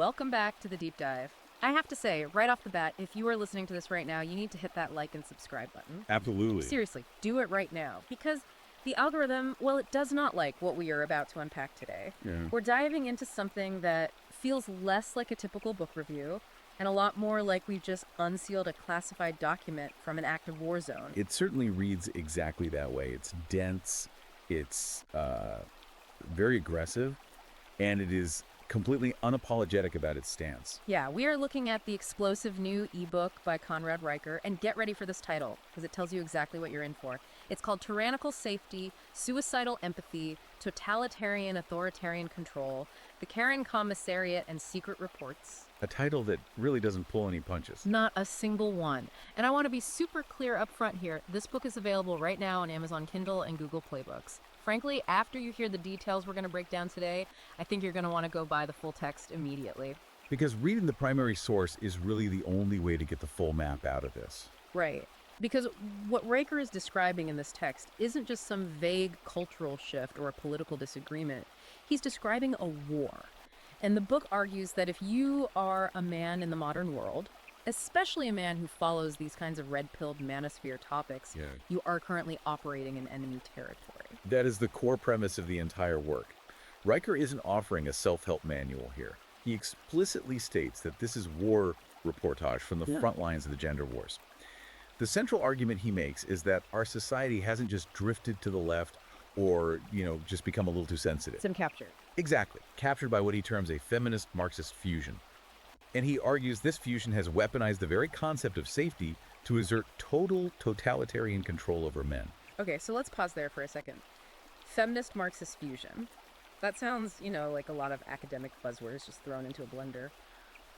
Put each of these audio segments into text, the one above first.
welcome back to the deep dive. I have to say, right off the bat, if you are listening to this right now, you need to hit that like and subscribe button. Absolutely. Seriously, do it right now. Because the algorithm, well, it does not like what we are about to unpack today. Yeah. We're diving into something that feels less like a typical book review and a lot more like we've just unsealed a classified document from an active war zone. It certainly reads exactly that way. It's dense, it's very aggressive, and it is completely unapologetic about its stance. Yeah, we are looking at the explosive new ebook by Conrad Riker, and get ready for this title, because it tells you exactly what you're in for. It's called Tyrannical Safety, Suicidal Empathy, Totalitarian Authoritarian Control, the Karen Commissariat and Secret Reports. A title that really doesn't pull any punches. Not a single one. And I want to be super clear up front here. This book is available right now on Amazon Kindle and Google Play Books. Frankly, after you hear the details we're going to break down today, I think you're going to want to go buy the full text immediately. Because reading the primary source is really the only way to get the full map out of this. Right. Because what Riker is describing in this text isn't just some vague cultural shift or a political disagreement. He's describing a war. And the book argues that if you are a man in the modern world, especially a man who follows these kinds of red-pilled manosphere topics, you are currently operating in enemy territory. That is the core premise of the entire work. Riker isn't offering a self-help manual here. He explicitly states that this is war reportage from the front lines of the gender wars. The central argument he makes is that our society hasn't just drifted to the left or, just become a little too sensitive. It's been captured. Exactly. Captured by what he terms a feminist Marxist fusion. And he argues this fusion has weaponized the very concept of safety to exert total totalitarian control over men. Okay, so let's pause there for a second. Feminist Marxist fusion. That sounds, like a lot of academic buzzwords just thrown into a blender.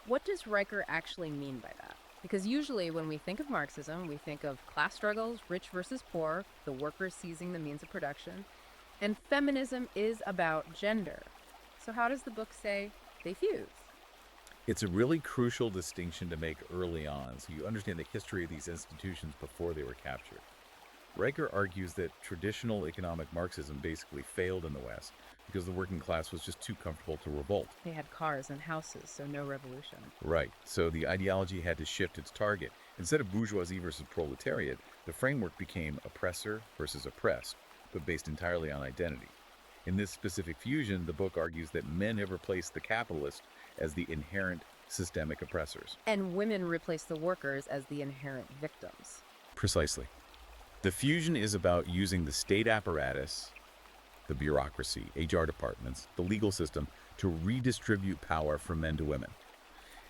What does Riker actually mean by that? Because usually when we think of Marxism, we think of class struggles, rich versus poor, the workers seizing the means of production. And feminism is about gender. So how does the book say they fuse? It's a really crucial distinction to make early on, so you understand the history of these institutions before they were captured. Riker argues that traditional economic Marxism basically failed in the West because the working class was just too comfortable to revolt. They had cars and houses, so no revolution. Right, so the ideology had to shift its target. Instead of bourgeoisie versus proletariat, the framework became oppressor versus oppressed, but based entirely on identity. In this specific fusion, the book argues that men have replaced the capitalist as the inherent systemic oppressors. And women replace the workers as the inherent victims. Precisely. The fusion is about using the state apparatus, the bureaucracy, HR departments, the legal system to redistribute power from men to women.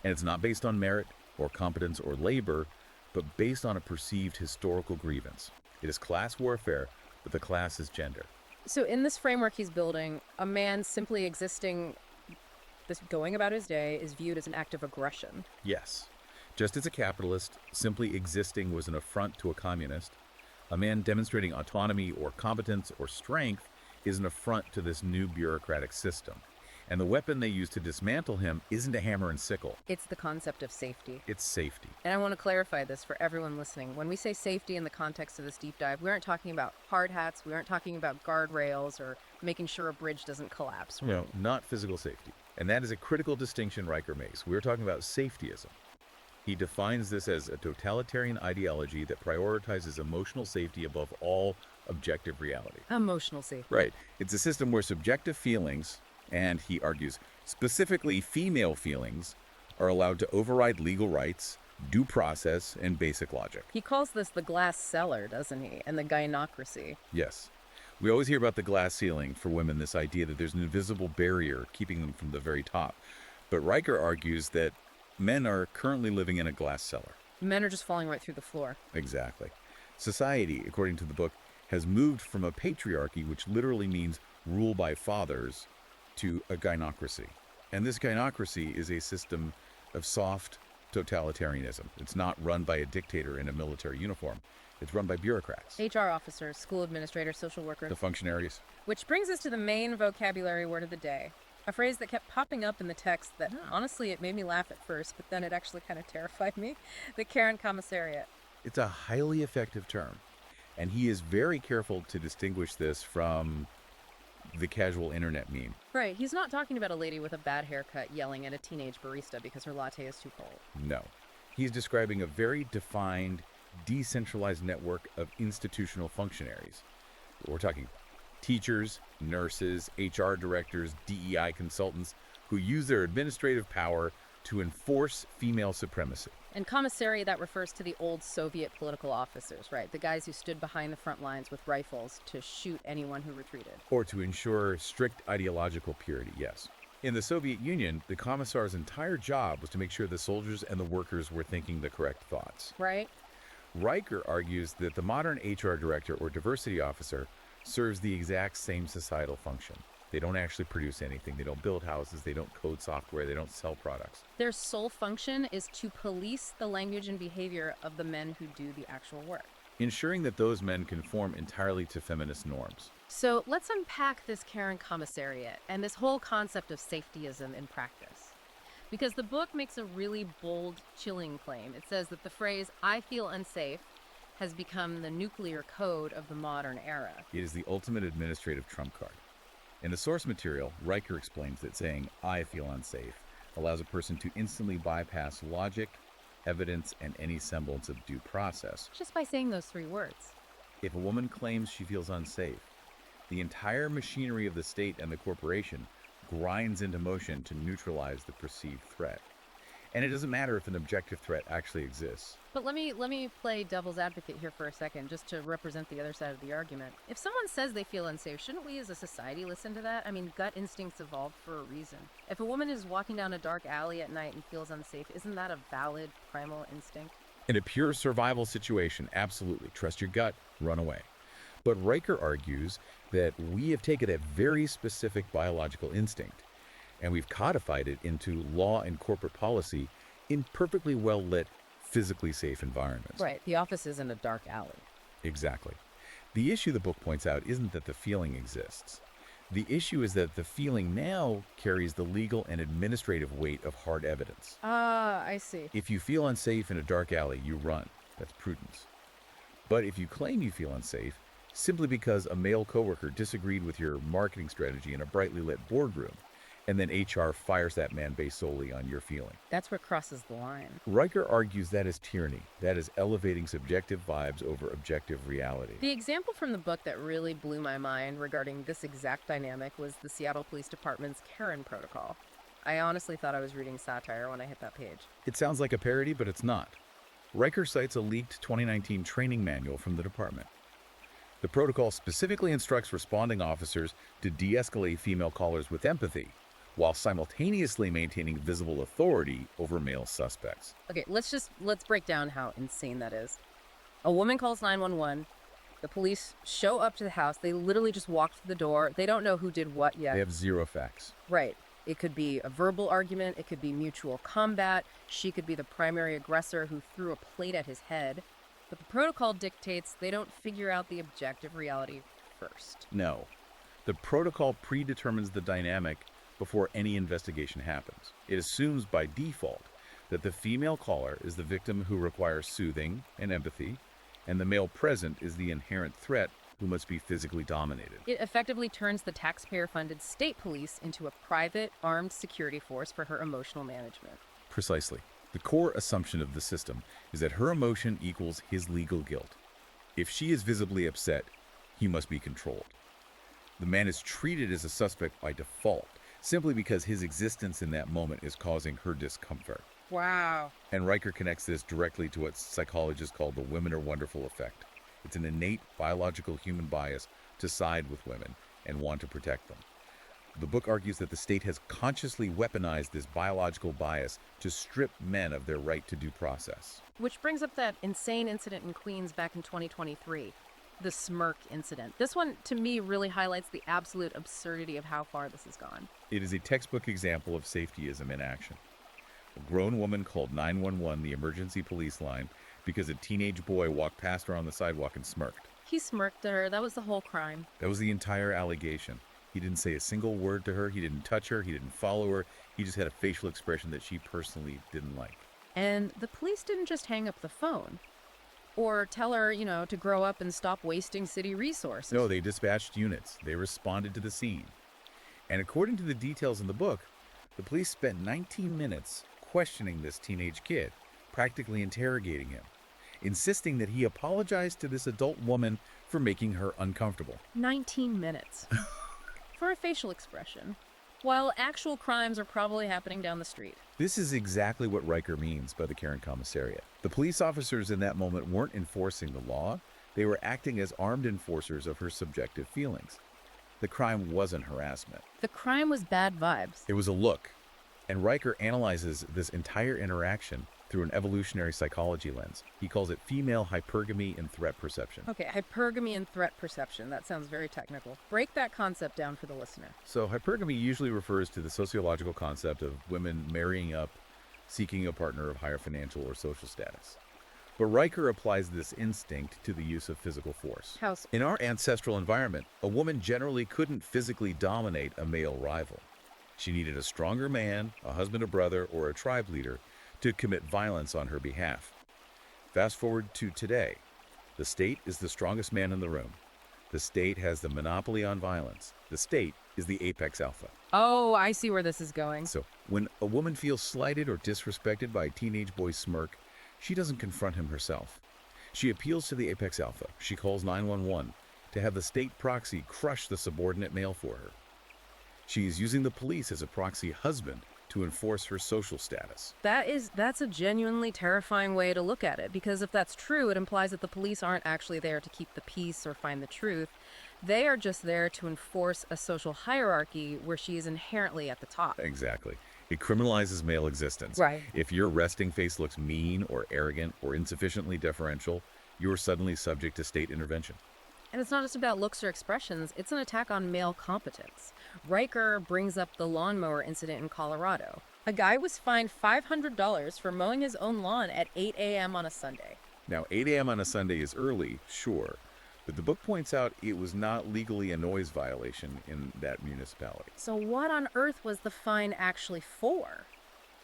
And it's not based on merit or competence or labor, but based on a perceived historical grievance. It is class warfare, but the class is gender. So in this framework he's building, a man simply existing, going about his day, is viewed as an act of aggression. Yes. Just as a capitalist simply existing was an affront to a communist, a man demonstrating autonomy or competence or strength is an affront to this new bureaucratic system. And the weapon they use to dismantle him isn't a hammer and sickle. It's the concept of safety. It's safety. And I want to clarify this for everyone listening. When we say safety in the context of this deep dive, we aren't talking about hard hats, we aren't talking about guardrails or making sure a bridge doesn't collapse. No, not physical safety. And that is a critical distinction Riker makes. We're talking about safetyism. He defines this as a totalitarian ideology that prioritizes emotional safety above all objective reality. Emotional safety. Right. It's a system where subjective feelings, and he argues specifically female feelings, are allowed to override legal rights, due process, and basic logic. He calls this the glass cellar, doesn't he? And the gynocracy. Yes. We always hear about the glass ceiling for women, this idea that there's an invisible barrier keeping them from the very top. But Riker argues that men are currently living in a glass cellar. Men are just falling right through the floor. Exactly. Society, according to the book, has moved from a patriarchy, which literally means rule by fathers, to a gynocracy. And this gynocracy is a system of soft totalitarianism. It's not run by a dictator in a military uniform. It's run by bureaucrats. HR officers, school administrators, social workers. The functionaries. Which brings us to the main vocabulary word of the day. A phrase that kept popping up in the text that, honestly, it made me laugh at first, but then it actually kind of terrified me. The Karen Commissariat. It's a highly effective term. And he is very careful to distinguish this from the casual internet meme. Right, he's not talking about a lady with a bad haircut yelling at a teenage barista because her latte is too cold. No. He's describing a very defined, decentralized network of institutional functionaries. We're talking teachers, nurses, HR directors, DEI consultants who use their administrative power to enforce female supremacy. And commissary, that refers to the old Soviet political officers, right? The guys who stood behind the front lines with rifles to shoot anyone who retreated. Or to ensure strict ideological purity, yes. In the Soviet Union, the commissar's entire job was to make sure the soldiers and the workers were thinking the correct thoughts. Right? Riker argues that the modern HR director or diversity officer serves the exact same societal function. They don't actually produce anything. They don't build houses. They don't code software. They don't sell products. Their sole function is to police the language and behavior of the men who do the actual work. Ensuring that those men conform entirely to feminist norms. So let's unpack this Karen commissariat and this whole concept of safetyism in practice. Because the book makes a really bold, chilling claim. It says that the phrase, "I feel unsafe," has become the nuclear code of the modern era. It is the ultimate administrative trump card. In the source material, Riker explains that saying, "I feel unsafe," allows a person to instantly bypass logic, evidence, and any semblance of due process. Just by saying those three words. If a woman claims she feels unsafe, the entire machinery of the state and the corporation grinds into motion to neutralize the perceived threat. And it doesn't matter if an objective threat actually exists. But let me play devil's advocate here for a second, just to represent the other side of the argument. If someone says they feel unsafe, shouldn't we as a society listen to that? I mean, gut instincts evolved for a reason. If a woman is walking down a dark alley at night and feels unsafe, isn't that a valid primal instinct? In a pure survival situation, absolutely. Trust your gut, run away. But Riker argues that we have taken a very specific biological instinct, and we've codified it into law and corporate policy in perfectly well-lit, physically safe environments. Right, the office isn't a dark alley. Exactly. The issue the book points out isn't that the feeling exists. The issue is that the feeling now carries the legal and administrative weight of hard evidence. Ah, I see. If you feel unsafe in a dark alley, you run. That's prudence. But if you claim you feel unsafe, simply because a male coworker disagreed with your marketing strategy in a brightly lit boardroom, and then HR fires that man based solely on your feeling. That's what crosses the line. Riker argues that is tyranny. That is elevating subjective vibes over objective reality. The example from the book that really blew my mind regarding this exact dynamic was the Seattle Police Department's Karen protocol. I honestly thought I was reading satire when I hit that page. It sounds like a parody, but it's not. Riker cites a leaked 2019 training manual from the department. The protocol specifically instructs responding officers to de-escalate female callers with empathy, while simultaneously maintaining visible authority over male suspects. Okay, let's break down how insane that is. A woman calls 911. The police show up to the house. They literally just walk through the door. They don't know who did what yet. They have zero facts. Right. It could be a verbal argument. It could be mutual combat. She could be the primary aggressor who threw a plate at his head. But the protocol dictates they don't figure out the objective reality first. No. The protocol predetermines the dynamic before any investigation happens. It assumes by default that the female caller is the victim who requires soothing and empathy, and the male present is the inherent threat who must be physically dominated. It effectively turns the taxpayer-funded state police into a private, armed security force for her emotional management. Precisely. The core assumption of the system is that her emotion equals his legal guilt. If she is visibly upset, he must be controlled. The man is treated as a suspect by default, simply because his existence in that moment is causing her discomfort. Wow. And Riker connects this directly to what psychologists call the women are wonderful effect. It's an innate biological human bias to side with women and want to protect them. The book argues that the state has consciously weaponized this biological bias to strip men of their right to due process. Which brings up that insane incident in Queens back in 2023, the smirk incident. This one, to me, really highlights the absolute absurdity of how far this has gone. It is a textbook example of safetyism in action. A grown woman called 911, the emergency police line, because a teenage boy walked past her on the sidewalk and smirked. He smirked at her. That was the whole crime. That was the entire allegation. He didn't say a single word to her. He didn't touch her. He didn't follow her. He just had a facial expression that she personally didn't like. And the police didn't just hang up the phone. Or tell her, to grow up and stop wasting city resources. No, they dispatched units. They responded to the scene. And according to the details in the book, the police spent 19 minutes questioning this teenage kid, practically interrogating him, insisting that he apologize to this adult woman for making her uncomfortable. 19 minutes. For a facial expression. While actual crimes are probably happening down the street. This is exactly what Riker means by the Karen Commissariat. The police officers in that moment weren't enforcing the law. They were acting as armed enforcers of her subjective feelings. The crime wasn't harassment. The crime was bad vibes. It was a look. And Riker analyzes this entire interaction through an evolutionary psychology lens. He calls it female hypergamy and threat perception. Okay, hypergamy and threat perception. That sounds very technical. Break that concept down for the listener. So hypergamy usually refers to the sociological concept of women marrying up, seeking a partner of higher financial or social status. But Riker applies this instinct to the use of physical force. How so? In our ancestral environment, a woman generally couldn't physically dominate a male rival. She needed a stronger man, a husband, a brother, or a tribe leader to commit violence on her behalf. Fast forward to today. The state is the strongest man in the room. The state has the monopoly on violence. The state is the apex alpha. Oh, I see where this is going. So when a woman feels slighted or disrespected by a teenage boy's smirk, she doesn't confront him herself. She appeals to the apex alpha. She calls 911 to have the state proxy crush the subordinate male for her. She is using the police as a proxy husband to enforce her social status. That's a genuinely terrifying way to look at it, because if that's true, it implies that the police aren't actually there to keep the peace or find the truth. They are just there to enforce a social hierarchy where she is inherently at the top. Exactly. It criminalizes male existence. Right. If your resting face looks mean or arrogant or insufficiently deferential, you're suddenly subject to state intervention. And it's not just about looks or expressions, it's an attack on male competence. Riker brings up the lawnmower incident in Colorado. A guy was fined $500 for mowing his own lawn at 8 a.m. on a Sunday. Now, 8 a.m. on a Sunday is early, sure, but the book points out it was not legally a noise violation in that municipality. So what on earth was the fine actually for?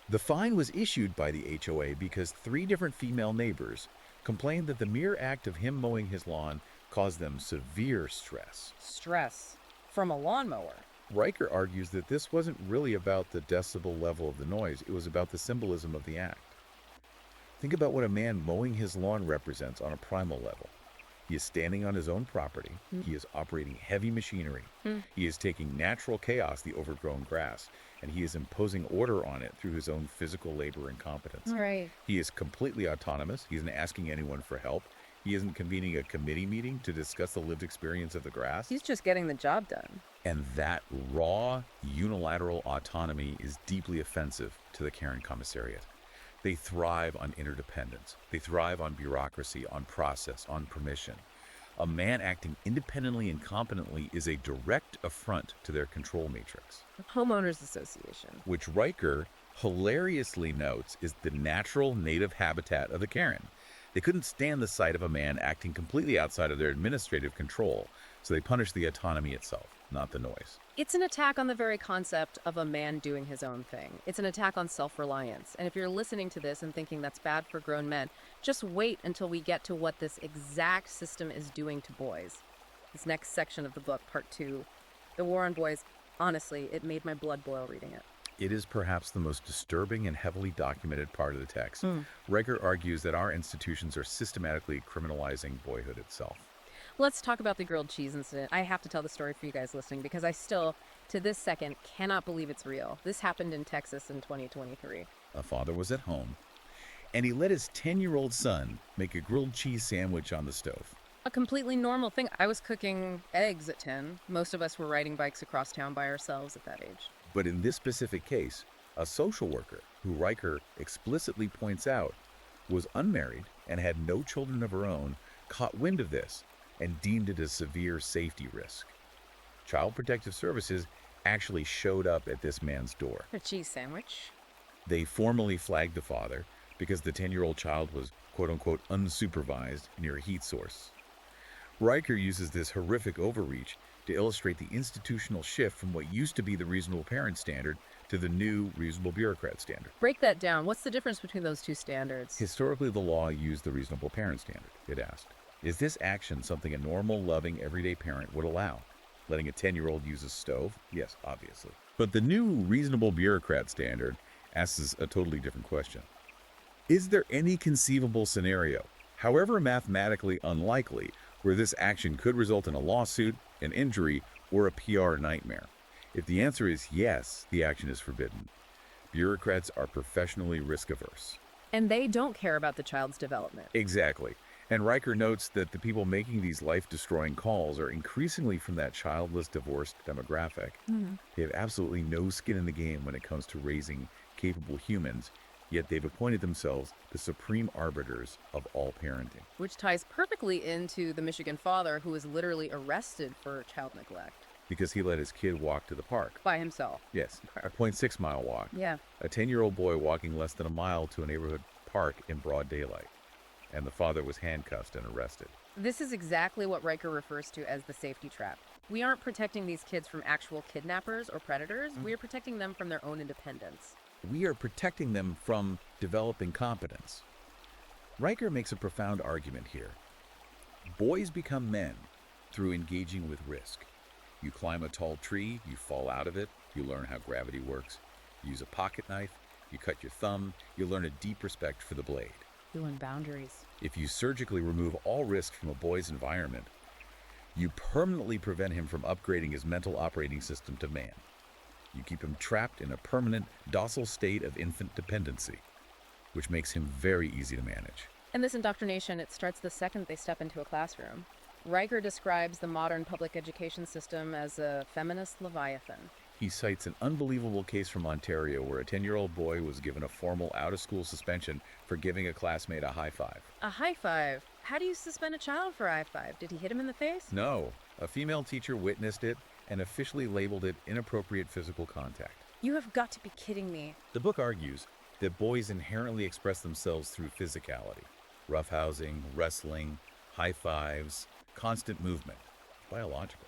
The fine was issued by the HOA because 3 different female neighbors complained that the mere act of him mowing his lawn caused them severe stress. Stress from a lawnmower. Riker argues that this wasn't really about the decibel level of the noise, it was about the symbolism of the act. Think about what a man mowing his lawn represents on a primal level. He is standing on his own property. He is operating heavy machinery. He is taking natural chaos, the overgrown grass, and he is imposing order on it through his own physical labor and competence. Right. He is completely autonomous. He isn't asking anyone for help. He isn't convening a committee meeting to discuss the lived experience of the grass. He's just getting the job done. And that raw, unilateral autonomy is deeply offensive to the Karen Commissariat. They thrive on interdependence. They thrive on bureaucracy, on process, on permission. A man acting independently and competently is a direct affront to their control matrix. Homeowners Association. Which Riker hilariously notes is the natural native habitat of the Karen. They couldn't stand the sight of a man acting completely outside of their administrative control, so they punished the autonomy itself, not the noise. It's an attack on the very concept of a man doing his own thing. It's an attack on self-reliance. And if you're listening to this and thinking that's bad for grown men, just wait until we get to what this exact system is doing to boys. This next section of the book, part 2, the war on boys, honestly, it made my blood boil reading it. It is perhaps the most disturbing and heavily documented part of the text. Riker argues that our institutions are systematically criminalizing boyhood itself. Let's talk about the grilled cheese incident. I have to tell the story for you guys listening because I still, to this second, cannot believe it's real. This happened in Texas in 2023. A father was at home, and he let his 10-year-old son make a grilled cheese sandwich on the stove. A completely normal thing. I was cooking eggs at 10. Most of us were riding bikes across town by ourselves at that age. But in this specific case, a social worker, who Riker explicitly points out, was unmarried and had no children of her own, caught wind of this and deemed it a severe safety risk. Child Protective Services actually showed up at this man's door. A cheese sandwich? They formally flagged the father because the 10-year-old child was quote-unquote unsupervised near a heat source. Riker uses this horrific overreach to illustrate the institutional shift from what used to be the reasonable parent standard to the new reasonable bureaucrat standard. Break that down. What's the difference between those two standards? Historically, the law used the reasonable parent standard. It asked, is this action something a normal, loving, everyday parent would allow? Letting a 10-year-old use a stove? Yes, obviously. But the new reasonable bureaucrat standard asks a totally different question. Is there any conceivable scenario, however mathematically unlikely, where this action could result in a lawsuit, an injury, or a PR nightmare? If the answer is yes, the action is forbidden. Bureaucrats are professionally risk-averse. And they don't care about the child's development. Exactly. And Riker notes that the people making these life-destroying calls are increasingly from that childless, divorced demographic. They have absolutely no skin in the game when it comes to raising capable humans, yet they've appointed themselves the supreme arbiters of all parenting. Which ties perfectly into the Michigan father who was literally arrested for child neglect. Because he let his kid walk to the park. By himself. Yes, a 0.6-mile walk. Yeah. A 10-year-old boy walking less than a mile to a neighborhood park in broad daylight. And the father was handcuffed and arrested. This is exactly what Riker refers to as the safety trap. We aren't protecting these kids from actual kidnappers or predators. We are protecting them from their own independence. We are protecting them from developing competence. Riker makes a profound argument here. Boys become men through engaging with risk. You climb a tall tree, you fall out of it, you learn how gravity works. You use a pocket knife, you cut your thumb, you learn a deep respect for the blade. You learn boundaries. If you surgically remove all risk from a boy's environment, you permanently prevent him from upgrading his mental operating system to man. You keep him trapped in a permanent, docile state of infant dependency, which makes him very easy to manage. And this indoctrination, it starts the second they step into a classroom. Riker describes the modern public education system as a feminist leviathan. He cites an unbelievable case from Ontario where a 10-year-old boy was given a formal out-of-school suspension for giving a classmate a high five. A high five? How do you suspend a child for a high five? Did he hit him in the face? No. A female teacher witnessed it and officially labeled it inappropriate physical contact. You have got to be kidding me. The book argues that boys inherently express themselves through physicality. Roughhousing, wrestling, high fives, constant movement. Biological.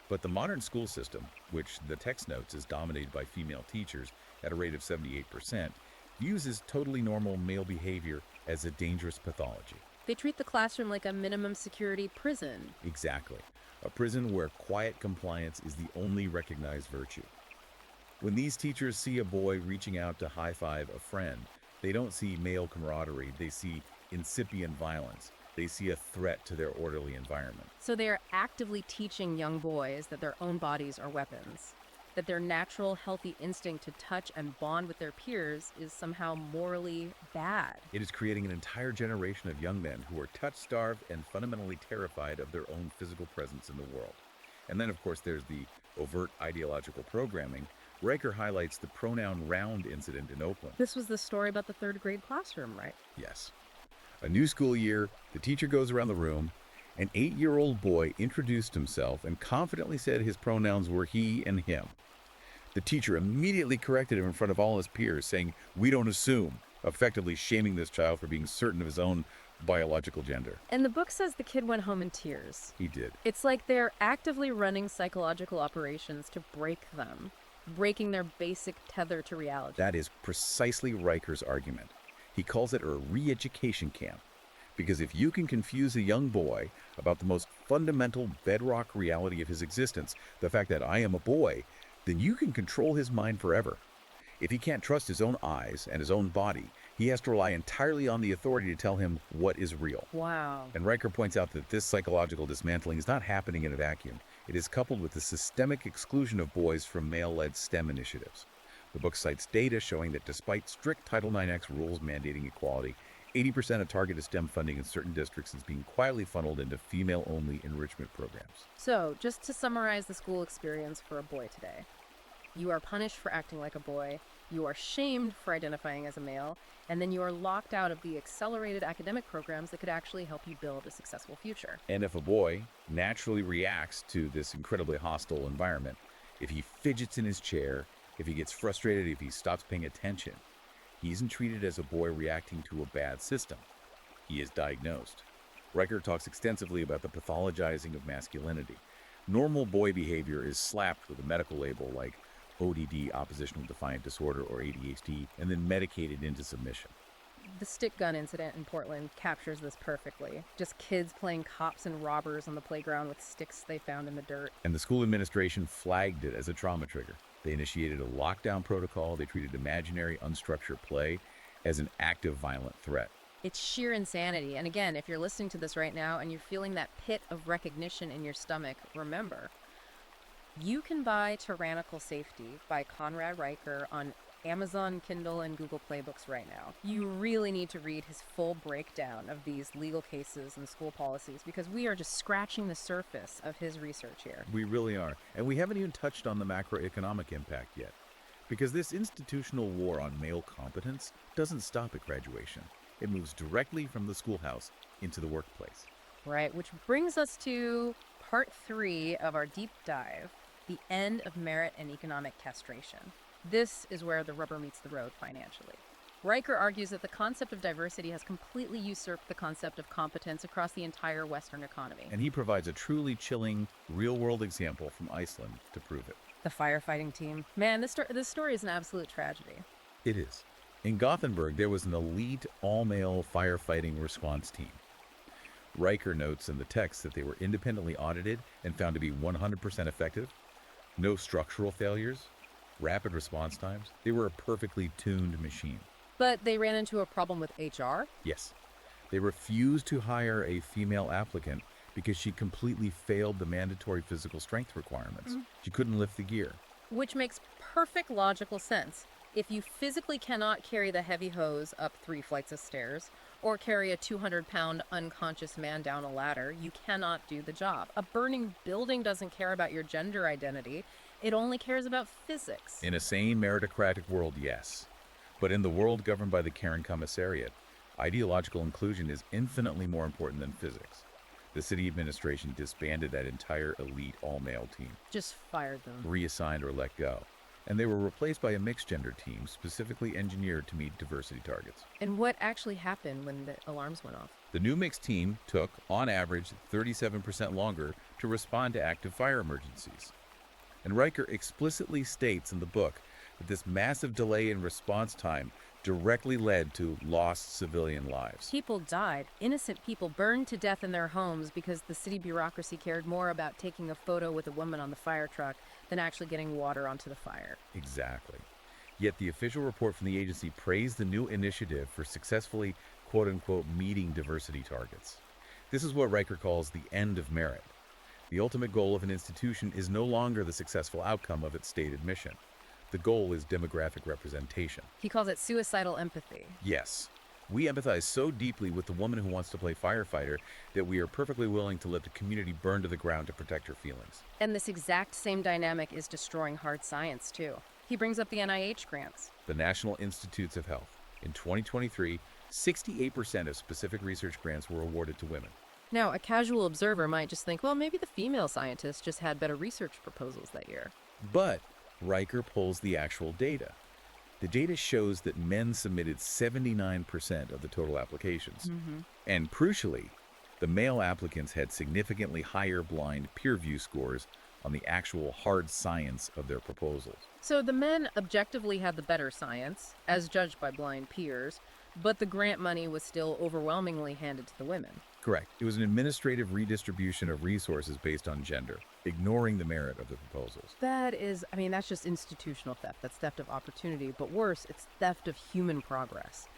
But the modern school system, which the text notes is dominated by female teachers at a rate of 78%, views as totally normal male behavior as a dangerous pathology. They treat the classroom like a minimum security prison. Exactly. A prison where quiet compliance is the only recognized virtue. When these teachers see a boy reaching out to high-five a friend, they don't see male camaraderie, they see incipient violence. They see a threat to their orderly environment. So they are actively teaching young boys that their own bodies are weapons, that their natural, healthy instinct to touch and bond with their peers is somehow morally bad. It is creating an entire generation of young men who are touch-starved and fundamentally terrified of their own physical presence in the world. And then, of course, there's the overt ideological programming. Riker highlights the pronoun round incident in Oakland. This was the story about the third grade classroom, right? Yes. A new school year, the teacher goes around the room. An 8-year-old boy introduced himself and confidently said his pronouns were he and him. The teacher immediately corrected him in front of all his peers, saying, "We don't assume," effectively shaming this child for being certain of his own biological gender. And the book says the kid went home in tears. He did. It's like they're actively running psychological operations to break them, breaking their basic tether to reality. That is precisely Riker's argument. He calls it a re-education camp. Because if you can confuse a young boy about the most fundamental bedrock reality of his existence, the fact that I am a boy, then you can control his mind forever. If he can't trust his own eyes and his own body, he has to rely entirely on the authority to tell him what is real. Wow. And Riker points out that this psychological dismantling is not happening in a vacuum. It is coupled with the systemic exclusion of boys from male-led STEM initiatives. The book cites data showing that despite strict Title IX rules mandating equality, 80% of targeted STEM funding in certain districts is being quietly funneled into female-only enrichment programs. So, just to summarize the school experience for a boy today. You are punished for acting like a boy, you are shamed for identifying as a male, and then you are locked out of the accelerated academic programs that could actually help you build a successful future. And if a boy naturally reacts to this incredibly hostile environment, if he fidgets in his chair, if he gets frustrated, if he stops paying attention, he isn't treated as a boy reacting to a bad system. He is diagnosed. Riker talks extensively about the pathologizing of masculinity. Normal boy behavior is slapped with a medical label like ODD, oppositional defiant disorder, or ADHD, and then medicated into submission. The stick gun incident in Portland captures this perfectly. Just kids playing cops and robbers on the playground with sticks they found in the dirt. And the school administration flagged it as a trauma trigger. They initiated a lockdown protocol. They treated imaginary, unstructured play as an active violent threat. It's sheer insanity. And again, if you're listening to this right now and you're feeling that pit of recognition in your stomach, remember, you can buy Tyrannical Safety by Conrad Riker on Amazon, Kindle, and Google Play Books right now. You really need to read his full breakdown of these legal cases and school policies because we are just scratching the surface of his research here. We really are. And we haven't even touched on the macroeconomic impact yet. Because this institutional war on male competence doesn't stop at graduation. It moves directly from the schoolhouse into the workplace. Right, which brings us to part 3 of our deep dive, the end of merit and economic castration. This is where the rubber meets the road financially. Riker argues that the concept of diversity has completely usurped the concept of competence across the entire Western economy. And he provides a truly chilling, real-world example from Iceland to prove it. The firefighting team. Man, this story is an absolute tragedy. It is. In Gothenburg, there was an elite, all-male firefighting response team. Riker notes in the text that they were independently audited and found to be 100% effective. No structural failures. Rapid response times. They were a perfectly tuned machine. But they ran into a problem with HR? Yes. They refused to hire a female applicant because she completely failed the mandatory physical strength requirements. She couldn't lift the gear. Which makes perfect logical sense. If you physically cannot carry the heavy hose up 3 flights of stairs, or carry a 200-pound unconscious man down a ladder, you cannot do the job. A burning building doesn't care about your gender identity. It only cares about physics. In a sane, meritocratic world, yes. But in the world governed by the Karen Commissariat, ideological inclusion is infinitely more important than physics. The city administration disbanded that entire elite all-male team. Just fired them. Reassigned or let go. And they were replaced by a mixed-gender team specifically engineered to meet diversity targets. And what actually happened when the alarms went off? The new mixed team took, on average, 37% longer to respond to active fire emergencies. And Riker explicitly states in the book that this massive delay in response time directly led to lost civilian lives. People died. Innocent people burned to death in their homes because the city bureaucracy cared more about taking a photo with a woman on the fire truck than actually getting water onto the fire. Exactly. Yet the official report from the agency praised the new initiative for successfully, quote-unquote, meeting diversity targets. This is what Riker calls the end of merit. The ultimate goal of an institution is no longer the successful outcome of its stated mission. The goal is demographic representation. He calls it suicidal empathy. Yes. We empathize so deeply with the woman who wants to play firefighter that we are perfectly willing to let the community burn to the ground to protect her feelings. And this exact same dynamic is destroying hard science, too. He brings up the NIH grants. The National Institutes of Health. In 2023, 68% of specific research grants were awarded to women. Now, a casual observer might just think, well, maybe the female scientists just had better research proposals that year. But Riker pulls the actual data. The data shows that men submitted 79% of the total applications. And crucially, the male applicants had significantly higher blind peer review scores on the actual hard science of their proposals. So the men objectively had the better science, as judged by blind peers, but the grant money was still overwhelmingly handed to the women. Correct. It was an administrative redistribution of resources based on gender, ignoring the merit of the proposals. That is, that's just institutional theft. That's theft of opportunity. But worse, it's theft of human progress.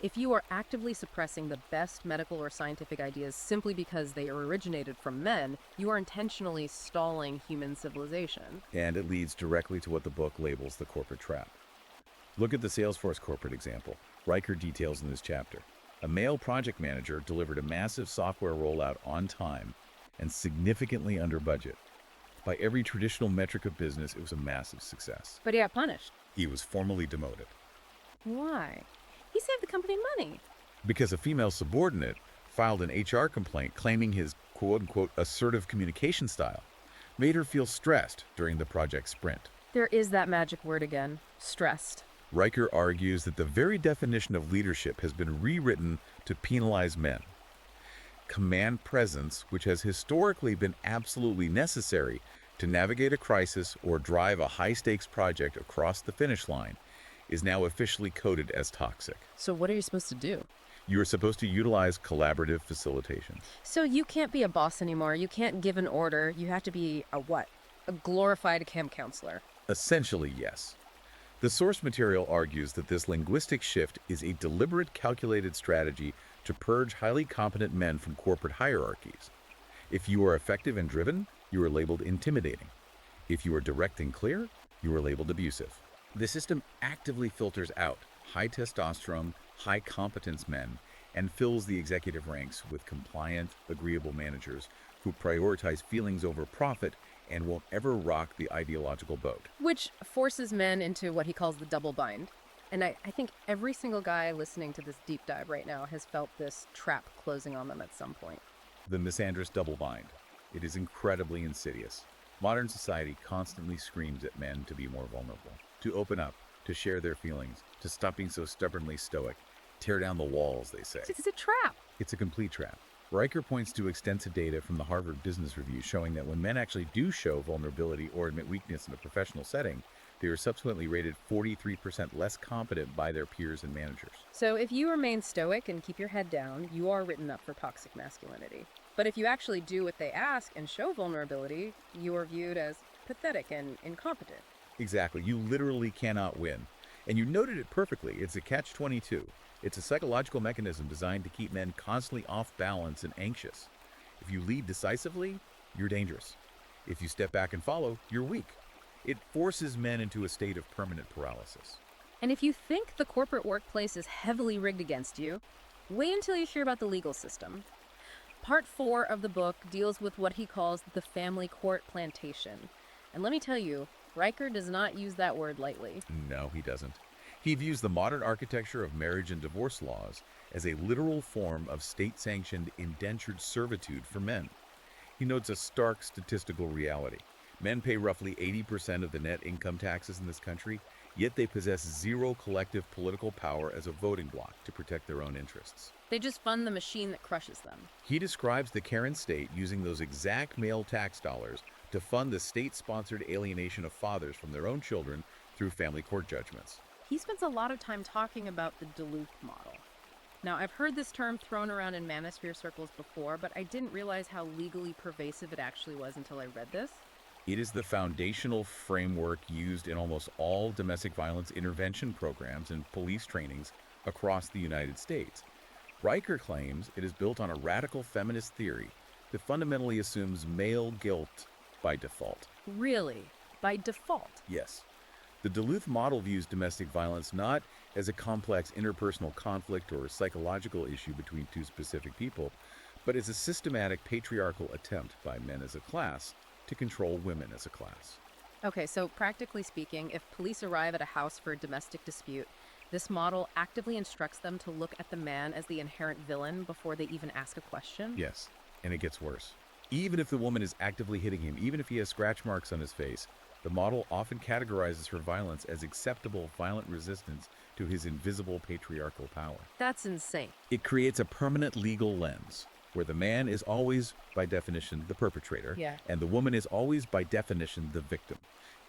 If you are actively suppressing the best medical or scientific ideas simply because they originated from men, you are intentionally stalling human civilization. And it leads directly to what the book labels the corporate trap. Look at the Salesforce corporate example. Riker details in this chapter. A male project manager delivered a massive software rollout on time and significantly under budget. By every traditional metric of business, it was a massive success. But he got punished. He was formally demoted. Why? He saved the company money. Because a female subordinate filed an HR complaint claiming his quote-unquote assertive communication style made her feel stressed during the project sprint. There is that magic word again, stressed. Riker argues that the very definition of leadership has been rewritten to penalize men. Command presence, which has historically been absolutely necessary, To navigate a crisis or drive a high-stakes project across the finish line is now officially coded as toxic. So what are you supposed to do? You are supposed to utilize collaborative facilitation. So you can't be a boss anymore. You can't give an order. You have to be a what? A glorified camp counselor. Essentially, yes. The source material argues that this linguistic shift is a deliberate, calculated strategy to purge highly competent men from corporate hierarchies. If you are effective and driven, you are labeled intimidating. If you are direct and clear, you are labeled abusive. The system actively filters out high testosterone, high competence men and fills the executive ranks with compliant, agreeable managers who prioritize feelings over profit and won't ever rock the ideological boat. Which forces men into what he calls the double bind. And I think every single guy listening to this deep dive right now has felt this trap closing on them at some point. The misandrous double bind. It is incredibly insidious. Modern society constantly screams at men to be more vulnerable, to open up, to share their feelings, to stop being so stubbornly stoic. Tear down the walls, they say. It's a trap. It's a complete trap. Riker points to extensive data from the Harvard Business Review showing that when men actually do show vulnerability or admit weakness in a professional setting, they are subsequently rated 43% less competent by their peers and managers. So if you remain stoic and keep your head down, you are written up for toxic masculinity. But if you actually do what they ask and show vulnerability, you are viewed as pathetic and incompetent. Exactly. You literally cannot win. And you noted it perfectly. It's a catch-22. It's a psychological mechanism designed to keep men constantly off balance and anxious. If you lead decisively, you're dangerous. If you step back and follow, you're weak. It forces men into a state of permanent paralysis. And if you think the corporate workplace is heavily rigged against you, wait until you hear about the legal system. Part 4 of the book deals with what he calls the family court plantation. And let me tell you, Riker does not use that word lightly. No, he doesn't. He views the modern architecture of marriage and divorce laws as a literal form of state-sanctioned indentured servitude for men. He notes a stark statistical reality. Men pay roughly 80% of the net income taxes in this country, yet they possess zero collective political power as a voting bloc to protect their own interests. They just fund the machine that crushes them. He describes the Karen state using those exact male tax dollars to fund the state-sponsored alienation of fathers from their own children through family court judgments. He spends a lot of time talking about the Duluth model. Now, I've heard this term thrown around in manosphere circles before, but I didn't realize how legally pervasive it actually was until I read this. It is the foundational framework used in almost all domestic violence intervention programs and police trainings across the United States. Riker claims it is built on a radical feminist theory that fundamentally assumes male guilt by default. Really? By default? Yes. The Duluth model views domestic violence not as a complex interpersonal conflict or psychological issue between two specific people, but as a systematic patriarchal attempt by men as a class to control women as a class. Okay, so practically speaking, if police arrive at a house for a domestic dispute, this model actively instructs them to look at the man as the inherent villain before they even ask a question? Yes, and it gets worse. Even if the woman is actively hitting him, even if he has scratch marks on his face, the model often categorizes her violence as acceptable violent resistance to his invisible patriarchal power. That's insane. It creates a permanent legal lens where the man is always, by definition, the perpetrator, and the woman is always, by definition, the victim.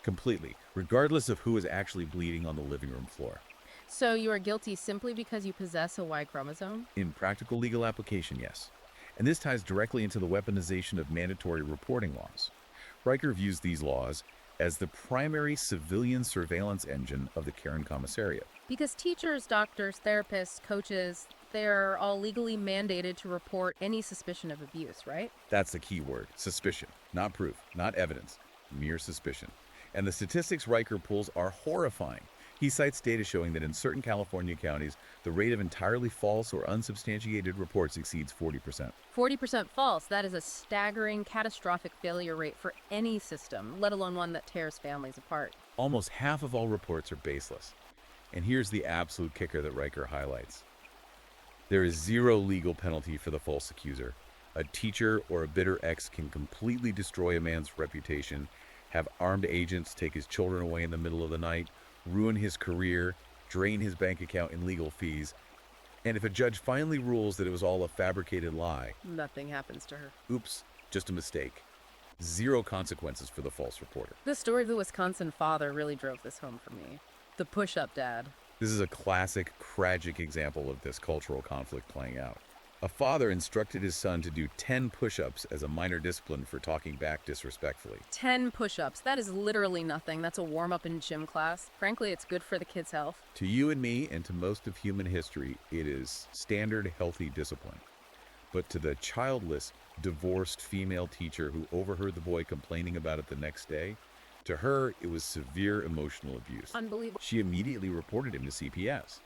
Completely, regardless of who is actually bleeding on the living room floor. So you are guilty simply because you possess a Y chromosome? In practical legal application, yes. And this ties directly into the weaponization of mandatory reporting laws. Riker views these laws as the primary civilian surveillance engine of the Karen Commissariat. Because teachers, doctors, therapists, coaches, they're all legally mandated to report any suspicion of abuse, right? That's the key word, suspicion. Not proof, not evidence, mere suspicion. And the statistics Riker pulls are horrifying. He cites data showing that in certain California counties, the rate of entirely false or unsubstantiated reports exceeds 40%. 40% false. That is a staggering, catastrophic failure rate for any system, let alone one that tears families apart. Almost half of all reports are baseless. And here's the absolute kicker that Riker highlights. There is zero legal penalty for the false accuser. A teacher or a bitter ex can completely destroy a man's reputation, have armed agents take his children away in the middle of the night, ruin his career, drain his bank account in legal fees, and if a judge finally rules that it was all a fabricated lie, Nothing happens to her. oops, just a mistake. Zero consequences for the false reporter. The story of the Wisconsin father really drove this home for me. The push-up dad. This is a classic, tragic example of this cultural conflict playing out. A father instructed his son to do 10 push-ups as a minor discipline for talking back disrespectfully. 10 push-ups. That is literally nothing. That's a warm-up in gym class. Frankly, it's good for the kid's health. To you and me, and to most of human history, it is standard, healthy discipline. But to the childless, divorced female teacher who overheard the boy complaining about it the next day, to her, it was severe emotional abuse. Unbelievable. She immediately reported him to CPS.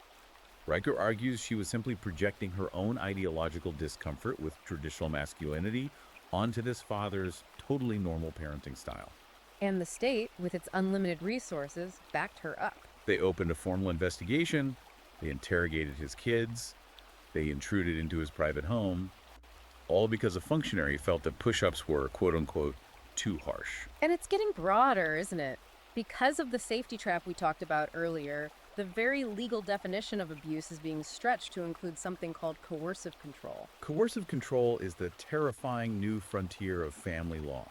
Riker argues she was simply projecting her own ideological discomfort with traditional masculinity onto this father's totally normal parenting style. And the state, with its unlimited resources, backed her up. They opened a formal investigation, they interrogated his kids, they intruded into his private home, all because a functionary felt that push-ups were, quote-unquote, too harsh. And it's getting broader, isn't it? Because of the safety trap we talked about earlier, the very legal definition of abuse is being stretched to include something called coercive control. Coercive control is the terrifying new frontier of family law.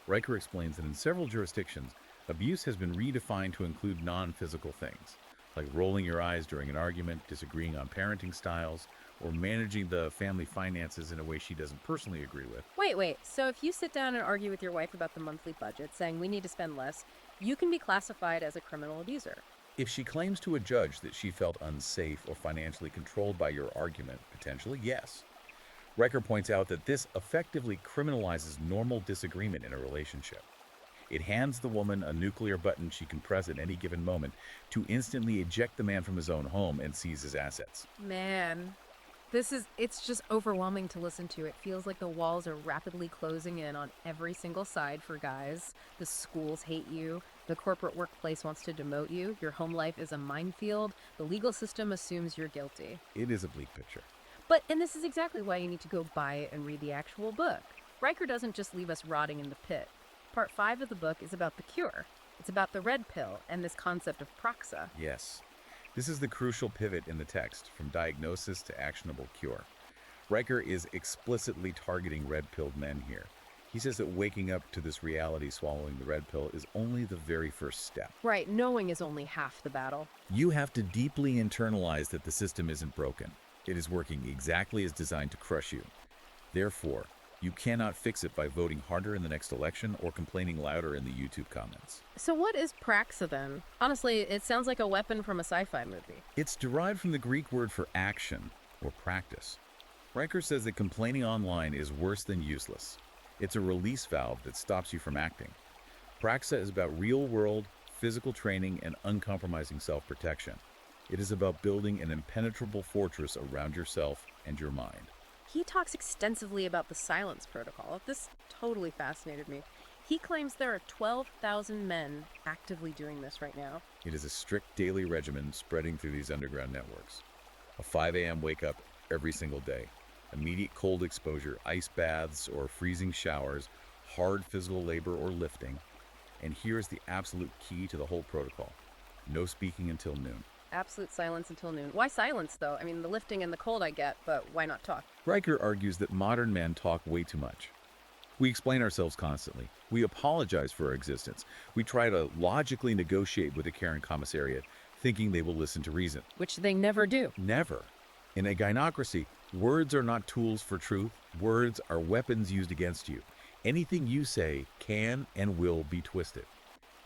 Riker explains that in several jurisdictions, abuse has been redefined to include non-physical things, like rolling your eyes during an argument, disagreeing on parenting styles, or managing the family finances in a way she doesn't personally agree with. Wait. So if you sit down and argue with your wife about the monthly budget, saying we need to spend less, you can be classified as a criminal abuser. If she claims to a judge that she felt unsafe or financially controlled by your argument, potentially, yes. Riker points out that this effectively criminalizes normal disagreement in a relationship. It hands the woman a nuclear button she can press at any given moment to instantly eject the man from his own home and seize his assets. Man, it's just overwhelming to listen to. It feels like the walls are rapidly closing in on every single side for guys. The schools hate you. The corporate workplace wants to demote you. Your home life is a minefield. The legal system assumes you're guilty. It is a bleak picture. And this is exactly why you need to go buy it and read the actual book. Riker doesn't just leave us rotting in the pit. Part 5 of the book is about the cure. It's about the red pill and this concept of praxa. Yes. This is the crucial pivot in the text, from diagnosis to actionable cure. Riker is explicitly targeting red-pilled men here. He says that waking up to this reality swallowing the red pill is only the very first step. Right, knowing is only half the battle. You have to deeply internalize that the system isn't broken. It is working exactly as designed to crush you. Therefore, you cannot fix it by voting harder in the next election or complaining louder in the YouTube comments. So what is praxa then? Honestly, it sounds like a weapon from a sci-fi movie. It's derived from the Greek word for action or practice. Riker says that complaining online is worse than useless. It's a release valve that stops you from acting. Praxa is about real-world, physical training and uncompromising self-protection. It is about building an impenetrable fortress around yourself and your mind. He talks extensively about the silence protocol. This totally fascinated me. He claims there are 12,000 men actively doing this right now. It is a strict daily regimen spreading through these underground networks. A 5 a.m. wake-up every single day. Immediate cold exposure, ice baths or freezing showers, hard physical labor or lifting. And here's the absolute key to the whole protocol. No speaking until noon. Absolute silence until noon. Why silence, though? I mean, the lifting and the cold I get, but why not talk? Riker argues that modern men talk way too much. We explain ourselves constantly. We apologize for our existence. We try to logically negotiate with the Karen Commissariat, thinking they will listen to reason. Which they never do. Never. In a gynocracy, words are not tools for truth. Words are weapons used against you. Anything you say can and will be twisted.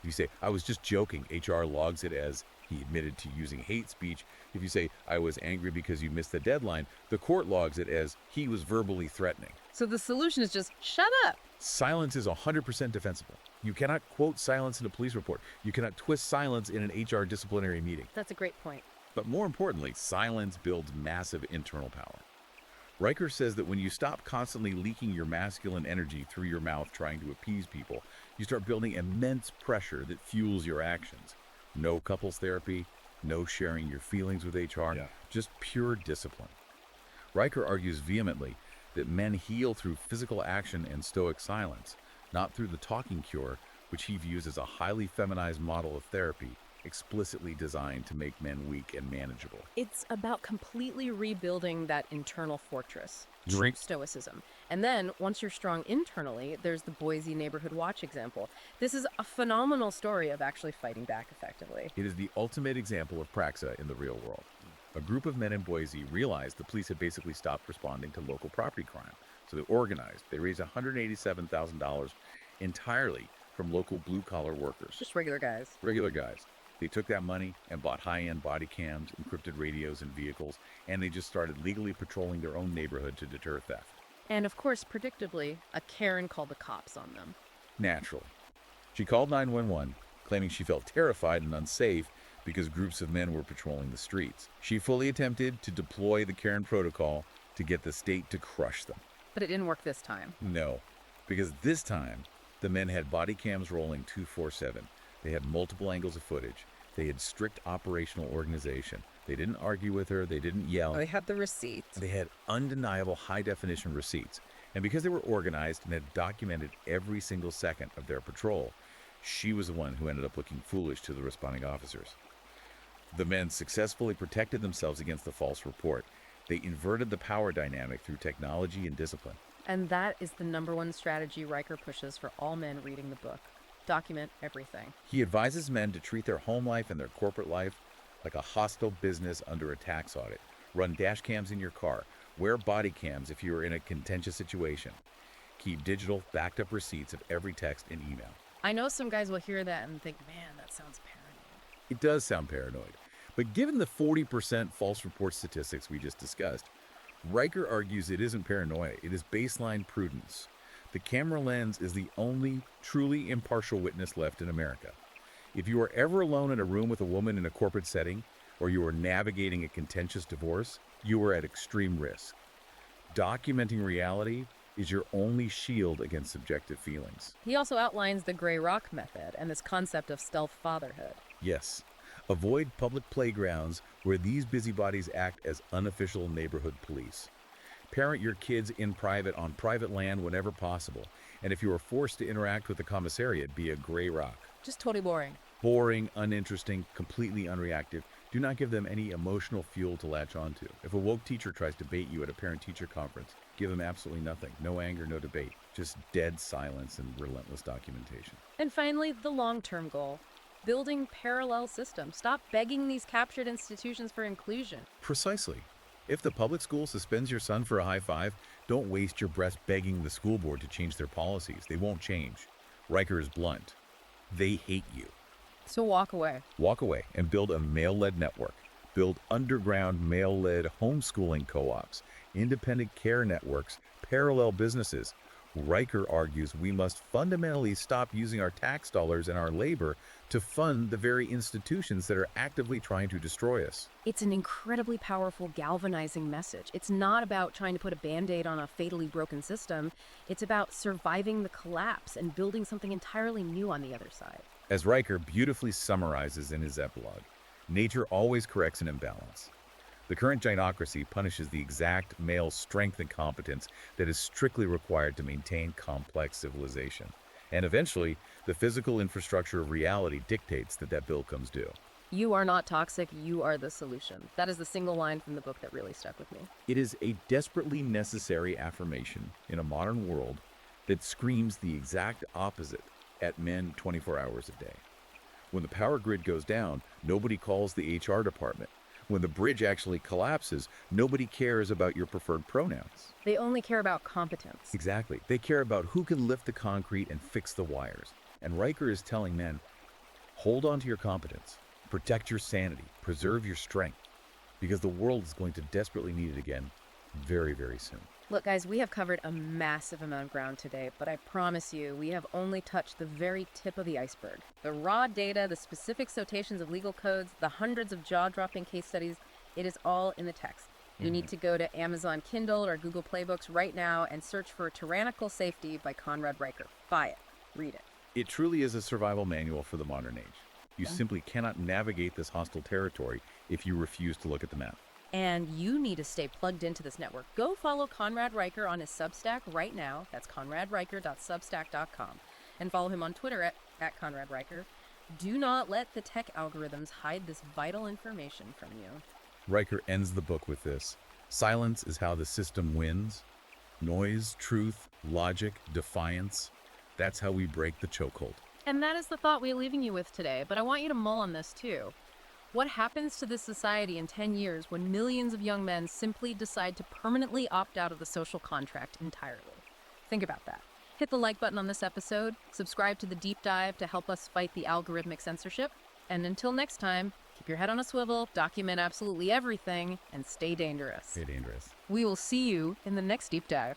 If you say, I was just joking, HR logs it as he admitted to using hate speech. If you say, I was angry because you missed the deadline, the court logs it as he was verbally threatening. So the solution is just shut up. Silence is 100% defensible. You cannot quote silence in a police report. You cannot twist silence in an HR disciplinary meeting. That's a great point. But more importantly, silence builds massive internal power. Riker says that when you stop constantly leaking your masculine energy through your mouth trying to appease people, you start building immense pressure that fuels your actions. No couples therapy, no sharing your feelings with HR, just pure discipline. Riker argues vehemently that men heal through physical action and stoic silence, not through the talking cure, which he views as a highly feminized model of therapy, explicitly designed to make men weak and manageable. It's about completely rebuilding that internal fortress, true stoicism. And then, once you're strong internally, there's the Boise Neighborhood Watch example. This is a phenomenal story of actually fighting back effectively. It is the ultimate example of praxa in the real world. A group of men in Boise realized the police had basically stopped responding to local property crime. So they organized. They raised $187,000 entirely from local blue-collar workers. Just regular guys. Regular guys. They took that money and bought high-end body cams, encrypted radios and vehicles, and they just started legally patrolling their own neighborhood to deter theft. And of course, predictably, a Karen called the cops on them. Naturally. She called 911, claiming she felt terrified and unsafe because groups of men were patrolling the streets. She fully attempted to deploy the Karen protocol to get the state to crush them. But it didn't work this time. No, because this time, the men had body cams rolling 24/7. They had multiple angles of footage. They had strict operational organization. They didn't argue with her. They didn't yell. They had the receipts. They had undeniable high-definition receipts. And because they were organized and had documented every single second of their patrol, she was the one who ended up looking foolish to the responding officers. The men successfully protected themselves against the false report. They inverted the power dynamic through technology and discipline. And that is the #1 strategy Riker pushes for all men reading the book. Document everything. He advises men to treat their home life and their corporate life like a hostile business under a tax audit. Run dash cams in your car. Wear body cams if you are in a contentious situation. Keep digital, backed up receipts of every text and email. I know some guys will hear that and think, man, that sounds paranoid. It does sound paranoid. But given the 40% false report statistics we just discussed, Riker argues it isn't paranoia, it is baseline prudence. The camera lens is the only truly impartial witness left in America. If you are ever alone in a room with a woman in a corporate setting, or you are navigating a contentious divorce, you are at extreme risk. Documenting reality is your only shield against subjective feelings. He also outlines the gray rock method and this concept of stealth fatherhood. Yes, avoid public playgrounds where these busybodies act as unofficial neighborhood police. Parent your kids in private on private land whenever possible. And if you are forced to interact with the commissariat, be a gray rock. Just totally boring. Boring, uninteresting, completely unreactive. Do not give them any emotional fuel to latch onto. If a woke teacher tries to bait you at a parent-teacher conference, give them absolutely nothing. No anger, no debate. Just dead silence and relentless documentation. And finally, the long-term goal. Building parallel systems. Stop begging these captured institutions for inclusion. Precisely. If the public school suspends your son for a high five, don't waste your breath begging the school board to change their policies. They won't change. Riker is blunt. They hate you. So walk away. Walk away and build a male-led network. Build underground male-led homeschooling co-ops, independent care networks, parallel businesses. Riker argues we must fundamentally stop using our tax dollars and our labor to fund the very institutions that are actively trying to destroy us. It's an incredibly powerful, galvanizing message. It's not about trying to put a Band-Aid on a fatally broken system. It's about surviving the collapse and building something entirely new on the other side. As Riker beautifully summarizes in his epilogue, nature always corrects an imbalance. The current gynocracy punishes the exact male strength and competence that is strictly required to maintain complex civilization. And eventually, the physical infrastructure of reality dictates that that bill comes due. You are not toxic, you are the solution. That is the single line from the book that really stuck with me. It is a desperately necessary affirmation in a modern world that screams the exact opposite at men 24 hours a day. When the power grid goes down, nobody calls the HR department. When the bridge actually collapses, nobody cares about your preferred pronouns. They only care about competence. Exactly. They care about who can lift the concrete and fix the wires. And Riker is telling men, hold on to your competence, protect your sanity, preserve your strength, because the world is going to desperately need it again very, very soon. Look, guys, we have covered a massive amount of ground today, but I promise you, we have only touched the very tip of the iceberg. The raw data, the specific citations of legal codes, the hundreds of jaw-dropping case studies, it is all in the text. You need to go to Amazon Kindle or Google Playbooks right now and search for Tyrannical Safety by Conrad Riker. Buy it. Read it. It truly is a survival manual for the modern age. You simply cannot navigate this hostile territory if you refuse to look at the map. And you need to stay plugged into this network. Go follow Conrad Riker on his Substack right now. That's conradriker.substack.com. And follow him on Twitter at Conrad Riker. Do not let the tech algorithms hide this vital information from you. Riker ends the book with this: silence is how the system wins, Noise, truth, logic, defiance. That's how we break the chokehold. And that is the thought we're leaving you with today, but I want you to mull on this too. What happens to this society in 10 years when millions of young men simply decide to permanently opt out of the social contract entirely? Think about that. Hit the like button on this episode, subscribe to the deep dive to help us fight the algorithmic censorship, and until next time, keep your head on a swivel, document absolutely everything, and stay dangerous. Stay dangerous. We will see you in the next deep dive.